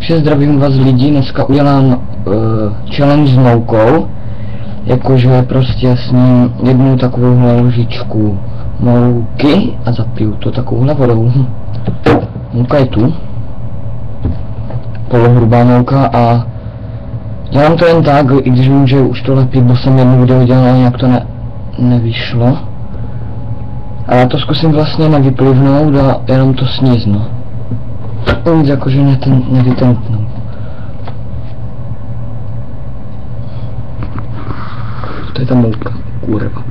Takže zdravím vás lidi, dneska udělám challenge s moukou, jakože prostě sním jednu takovouhle lžičku mouky a zapiju to takovouhle vodou. Mouka je tu, polohrubá mouka a dělám to jen tak, i když vím, že už to lepí, bo jsem jednu video dělal a nějak to nevyšlo. A já to zkusím vlastně nevyplivnout a jenom to sníst, no. Nic jakože nevytentnou. To je ta mouka, kurva.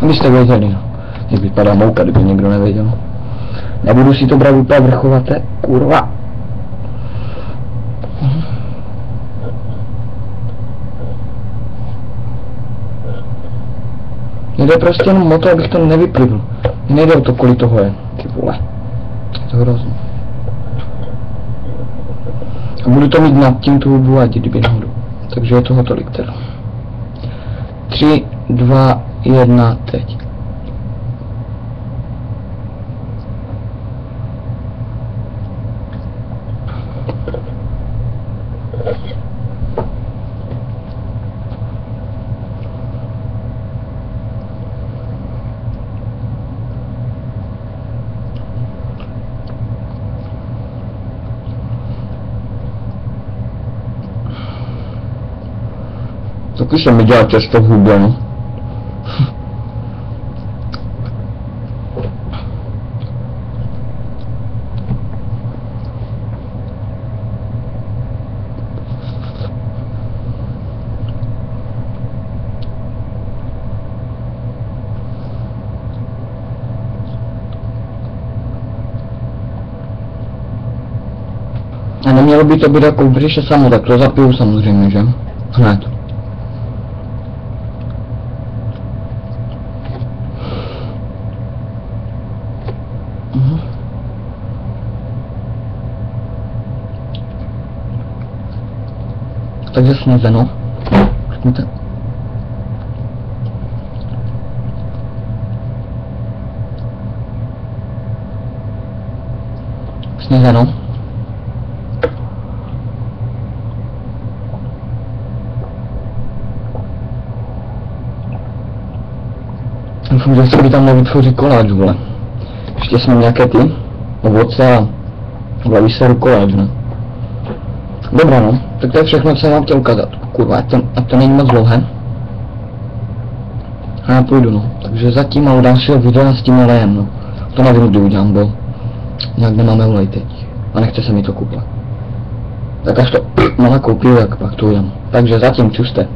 Abyste věděli, no. Jak vypadá mouka, kdyby někdo nevěděl. Nebudu si to brát úplně vrchovaté, kurva. Jde prostě jenom o to, abych to nevyplivl. Nejde o to, kolik toho je, ty vole. Je to hrozný. A budu to mít nad tím tu hubu a kdyby nahoru. Takže je toho tolik teda. 3, 2, 1, teď. Taky se mi dělá těsto v hubě, no. A nemělo by to být jako v břiše samo, tak to zapiju samozřejmě, že? Hned. Takže snězeno. Snězeno. Doufám, že se mi tam nevytvoří koláč, vole. Ještě jsme nějaké ty ovoce a baví se koláč, ne? Dobrá, no, tak to je všechno, co vám chtěl ukázat. Kurva, a to není moc dlouhé. A já půjdu, no. Takže zatím a u dalšího videa s tím olejem, no. To nevím, kdy udělám, bo nějak nemáme olej teď. A nechce se mi to koupit. Tak až to nakoupím, tak pak to udělám. Takže zatím, čuste.